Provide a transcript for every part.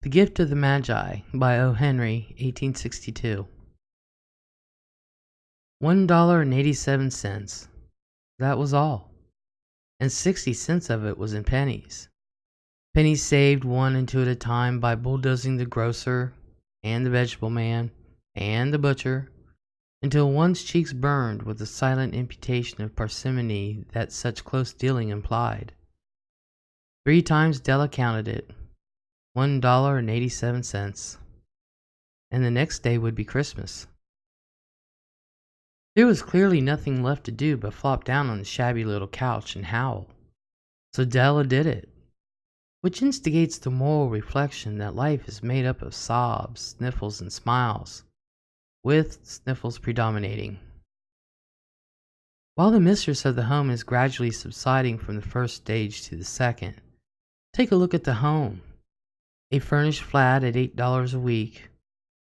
The Gift of the Magi by O. Henry, 1862. $1.87. That was all, and 60 cents of it was in pennies. Pennies saved one and two at a time by bulldozing the grocer, and the vegetable man, and the butcher, until one's cheeks burned with the silent imputation of parsimony that such close dealing implied. 3 times Della counted it. $1.87. And the next day would be Christmas. There was clearly nothing left to do but flop down on the shabby little couch and howl. So Della did it, which instigates the moral reflection that life is made up of sobs, sniffles, and smiles, with sniffles predominating. While the mistress of the home is gradually subsiding from the first stage to the second, take a look at the home. A furnished flat at $8 a week.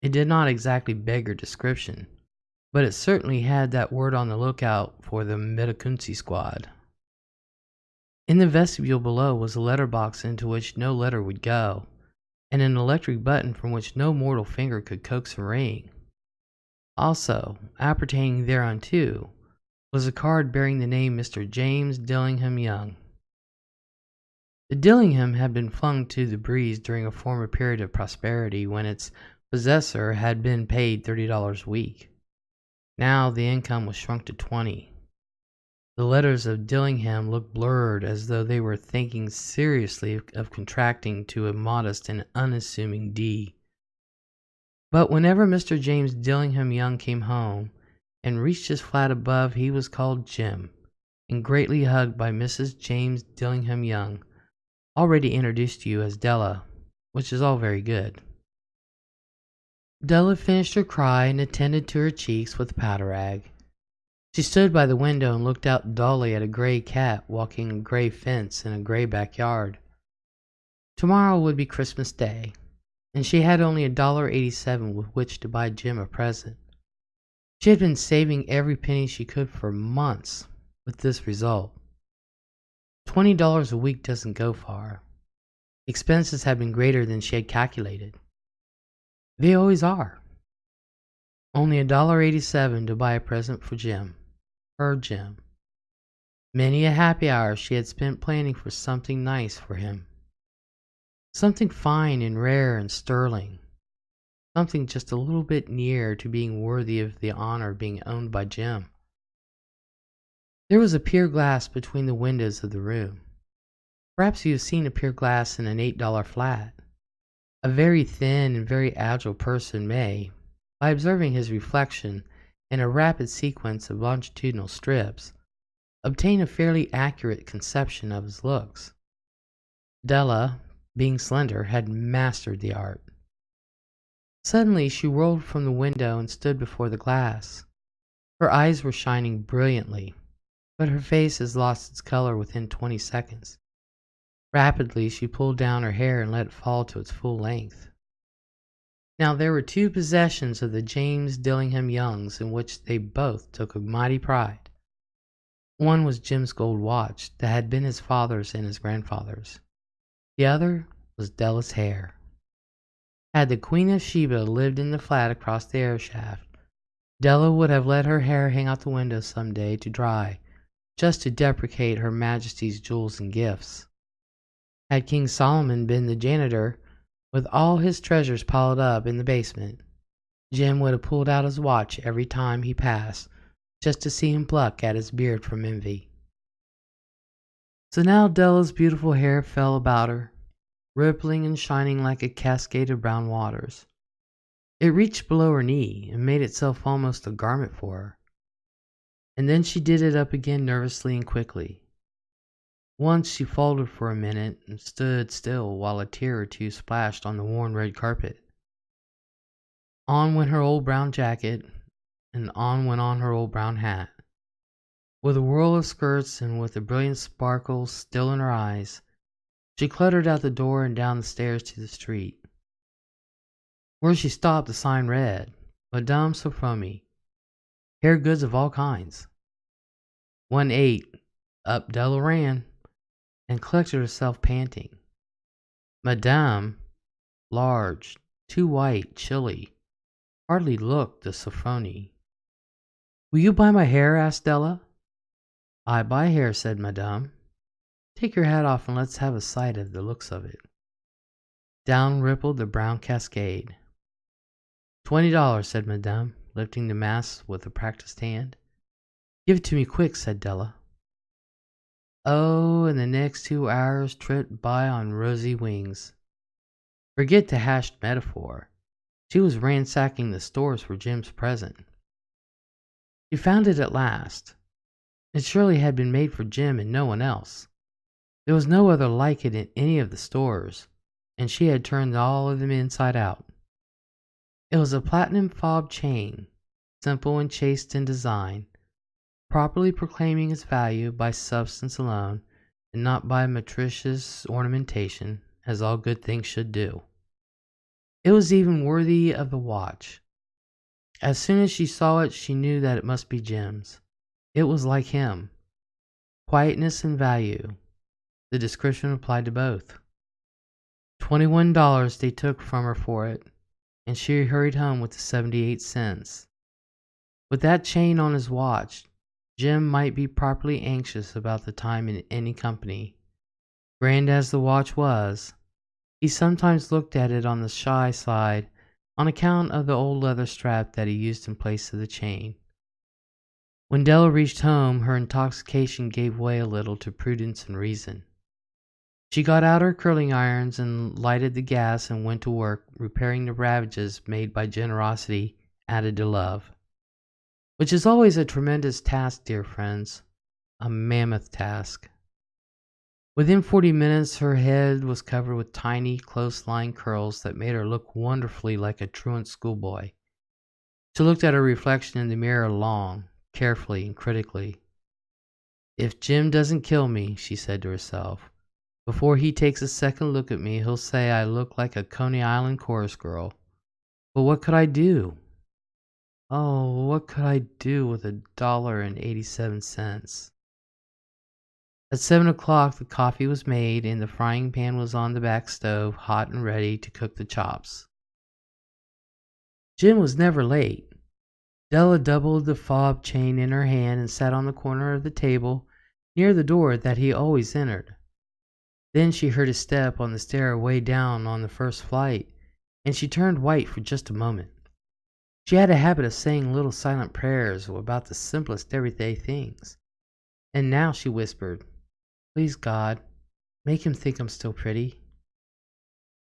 It did not exactly beggar description, but it certainly had that word on the lookout for the Medicunci squad. In the vestibule below was a letter box into which no letter would go, and an electric button from which no mortal finger could coax a ring. Also, appertaining thereunto, was a card bearing the name Mr. James Dillingham Young. The Dillingham had been flung to the breeze during a former period of prosperity when its possessor had been paid $30 a week. Now the income was shrunk to 20. The letters of Dillingham looked blurred, as though they were thinking seriously of contracting to a modest and unassuming D. But whenever Mr. James Dillingham Young came home and reached his flat above, he was called Jim, and greatly hugged by Mrs. James Dillingham Young, already introduced to you as Della, which is all very good. Della finished her cry and attended to her cheeks with a powder rag. She stood by the window and looked out dully at a gray cat walking a gray fence in a gray backyard. Tomorrow would be Christmas Day, and she had only $1.87 with which to buy Jim a present. She had been saving every penny she could for months, with this result. $20 a week doesn't go far. Expenses had been greater than she had calculated. They always are. Only $1.87 to buy a present for Jim. Her Jim. Many a happy hour she had spent planning for something nice for him. Something fine and rare and sterling. Something just a little bit near to being worthy of the honor of being owned by Jim. There was a pier glass between the windows of the room. Perhaps you have seen a pier glass in an $8 flat. A very thin and very agile person may, by observing his reflection in a rapid sequence of longitudinal strips, obtain a fairly accurate conception of his looks. Della, being slender, had mastered the art. Suddenly she whirled from the window and stood before the glass. Her eyes were shining brilliantly, but her face has lost its color within 20 seconds. Rapidly she pulled down her hair and let it fall to its full length. Now there were 2 possessions of the James Dillingham Youngs in which they both took a mighty pride. One was Jim's gold watch that had been his father's and his grandfather's. The other was Della's hair. Had the Queen of Sheba lived in the flat across the air shaft, Della would have let her hair hang out the window some day to dry, just to deprecate Her Majesty's jewels and gifts. Had King Solomon been the janitor, with all his treasures piled up in the basement, Jim would have pulled out his watch every time he passed, just to see him pluck at his beard from envy. So now Della's beautiful hair fell about her, rippling and shining like a cascade of brown waters. It reached below her knee and made itself almost a garment for her. And then she did it up again nervously and quickly. Once she faltered for a minute and stood still while a tear or two splashed on the worn red carpet. On went her old brown jacket, and on went on her old brown hat. With a whirl of skirts and with the brilliant sparkle still in her eyes, she cluttered out the door and down the stairs to the street. Where she stopped, the sign read, Madame Sofronie, hair goods of all kinds. 1-8, up Della ran, and collected herself panting. Madame, large, too white, chilly, hardly looked the Sophrony. "Will you buy my hair?" asked Della. "I buy hair," said Madame. "Take your hat off and let's have a sight at the looks of it." Down rippled the brown cascade. $20, said Madame, lifting the mass with a practiced hand. "Give it to me quick," said Della. Oh, and the next 2 hours tripped by on rosy wings. Forget the hashed metaphor. She was ransacking the stores for Jim's present. She found it at last. It surely had been made for Jim and no one else. There was no other like it in any of the stores, and she had turned all of them inside out. It was a platinum fob chain, simple and chaste in design, properly proclaiming its value by substance alone and not by meretricious ornamentation, as all good things should do. It was even worthy of the watch. As soon as she saw it, she knew that it must be Jim's. It was like him. Quietness and value. The description applied to both. $21 they took from her for it, and she hurried home with the 78 cents. With that chain on his watch, Jim might be properly anxious about the time in any company. Grand as the watch was, he sometimes looked at it on the shy side on account of the old leather strap that he used in place of the chain. When Della reached home, her intoxication gave way a little to prudence and reason. She got out her curling irons and lighted the gas and went to work repairing the ravages made by generosity added to love. Which is always a tremendous task, dear friends, a mammoth task. Within 40 minutes her head was covered with tiny, close-lying curls that made her look wonderfully like a truant schoolboy. She looked at her reflection in the mirror long, carefully and critically. "If Jim doesn't kill me," she said to herself, "before he takes a second look at me he'll say I look like a Coney Island chorus girl. But what could I do? Oh, what could I do with $1.87? At 7 o'clock the coffee was made and the frying pan was on the back stove, hot and ready to cook the chops. Jim was never late. Della doubled the fob chain in her hand and sat on the corner of the table near the door that he always entered. Then she heard his step on the stair way down on the first flight, and she turned white for just a moment. She had a habit of saying little silent prayers about the simplest everyday things. And now she whispered, "Please God, make him think I'm still pretty."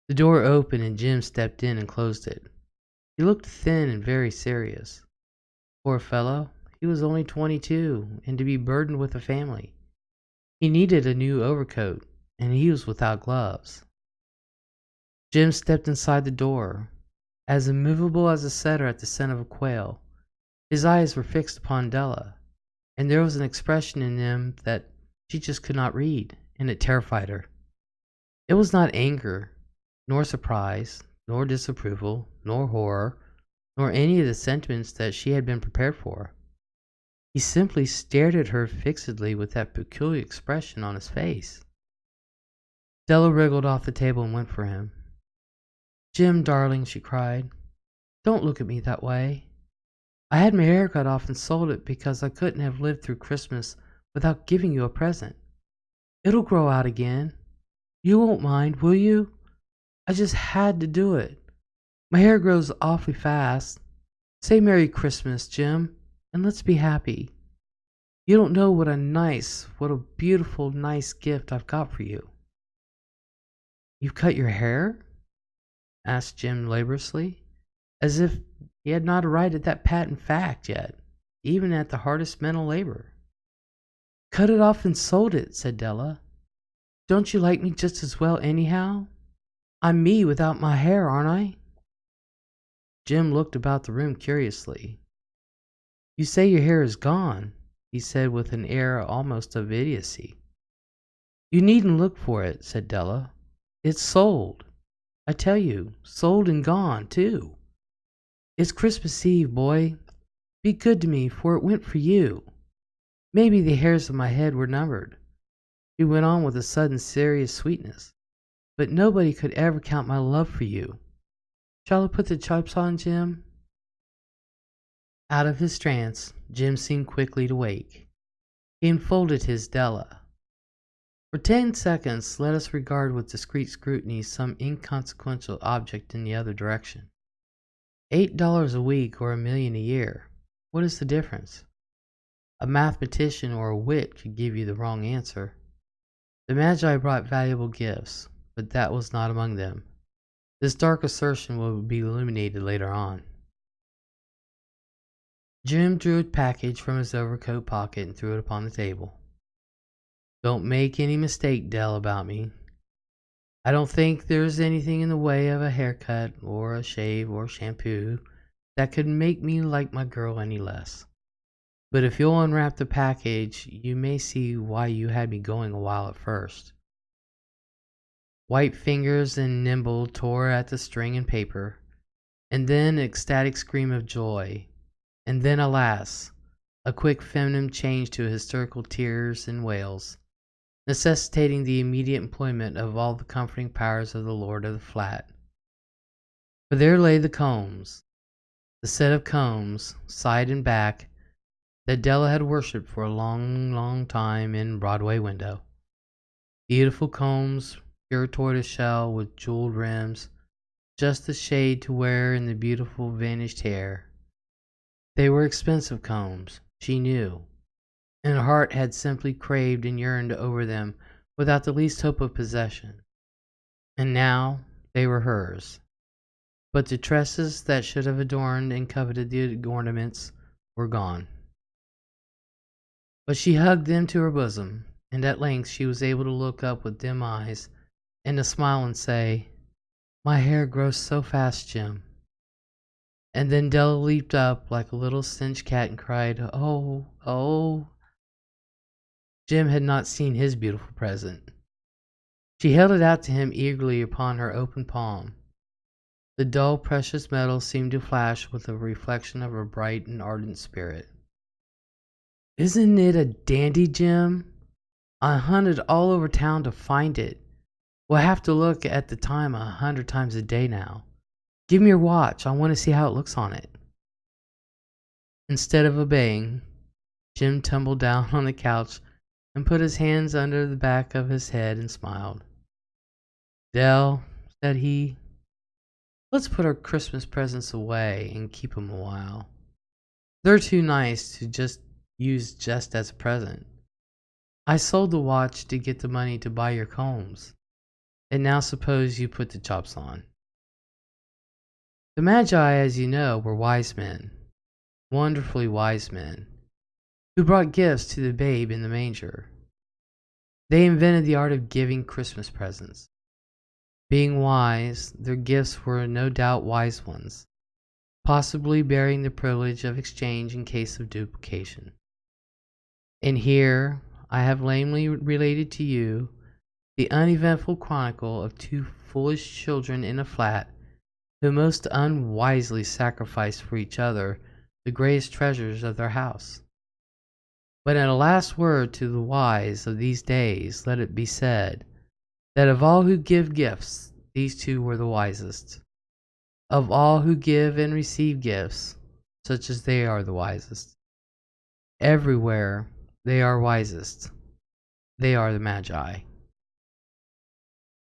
The door opened and Jim stepped in and closed it. He looked thin and very serious. Poor fellow, he was only 22 and to be burdened with a family. He needed a new overcoat and he was without gloves. Jim stepped inside the door, as immovable as a setter at the scent of a quail. His eyes were fixed upon Della, and there was an expression in them that she just could not read, and it terrified her. It was not anger, nor surprise, nor disapproval, nor horror, nor any of the sentiments that she had been prepared for. He simply stared at her fixedly with that peculiar expression on his face. Della wriggled off the table and went for him. "Jim, darling," she cried, "don't look at me that way. I had my hair cut off and sold it because I couldn't have lived through Christmas without giving you a present. It'll grow out again. You won't mind, will you? I just had to do it. My hair grows awfully fast. Say Merry Christmas, Jim, and let's be happy. You don't know what a beautiful, nice gift I've got for you." "You've cut your hair?" asked Jim laboriously, as if he had not arrived at that patent fact yet, even at the hardest mental labor. "Cut it off and sold it," said Della. "Don't you like me just as well anyhow? I'm me without my hair, aren't I?" Jim looked about the room curiously. "You say your hair is gone," he said with an air almost of idiocy. "You needn't look for it," said Della. "It's sold. I tell you, sold and gone, too. It's Christmas Eve, boy. Be good to me, for it went for you. Maybe the hairs of my head were numbered," she went on with a sudden serious sweetness. but nobody could ever count my love for you. Shall I put the chops on, Jim?" Out of his trance, Jim seemed quickly to wake. He enfolded his Della. For 10 seconds, let us regard with discreet scrutiny some inconsequential object in the other direction. $8 a week or $1,000,000 a year. What is the difference? A mathematician or a wit could give you the wrong answer. The Magi brought valuable gifts, but that was not among them. This dark assertion will be illuminated later on. Jim drew a package from his overcoat pocket and threw it upon the table. "Don't make any mistake, Dell, about me. I don't think there's anything in the way of a haircut or a shave or shampoo that could make me like my girl any less. But if you'll unwrap the package, you may see why you had me going a while at first." White fingers and nimble tore at the string and paper, and then an ecstatic scream of joy, and then, alas, a quick feminine change to hysterical tears and wails, necessitating the immediate employment of all the comforting powers of the lord of the flat. For there lay the combs, the set of combs, side and back, that Della had worshipped for a long, long time in Broadway window. Beautiful combs, pure tortoiseshell with jeweled rims, just the shade to wear in the beautiful vanished hair. They were expensive combs, she knew, and her heart had simply craved and yearned over them without the least hope of possession. And now they were hers. But the tresses that should have adorned and coveted the ornaments were gone. But she hugged them to her bosom, and at length she was able to look up with dim eyes and to smile and say, "My hair grows so fast, Jim." And then Della leaped up like a little singed cat and cried, "Oh, oh." Jim had not seen his beautiful present. She held it out to him eagerly upon her open palm. The dull, precious metal seemed to flash with the reflection of her bright and ardent spirit. "Isn't it a dandy, Jim? I hunted all over town to find it. We'll have to look at the time 100 times a day now. Give me your watch. I want to see how it looks on it." Instead of obeying, Jim tumbled down on the couch and put his hands under the back of his head and smiled. "Dell," said he, "let's put our Christmas presents away and keep 'em a while. They're too nice to use just as a present. I sold the watch to get the money to buy your combs, and now suppose you put the chops on." The Magi, as you know, were wise men, wonderfully wise men, who brought gifts to the babe in the manger. They invented the art of giving Christmas presents. Being wise, their gifts were no doubt wise ones, possibly bearing the privilege of exchange in case of duplication. And here I have lamely related to you the uneventful chronicle of two foolish children in a flat who most unwisely sacrificed for each other the greatest treasures of their house. But in a last word to the wise of these days, let it be said that of all who give gifts, these two were the wisest. Of all who give and receive gifts, such as they are the wisest. Everywhere they are wisest. They are the Magi.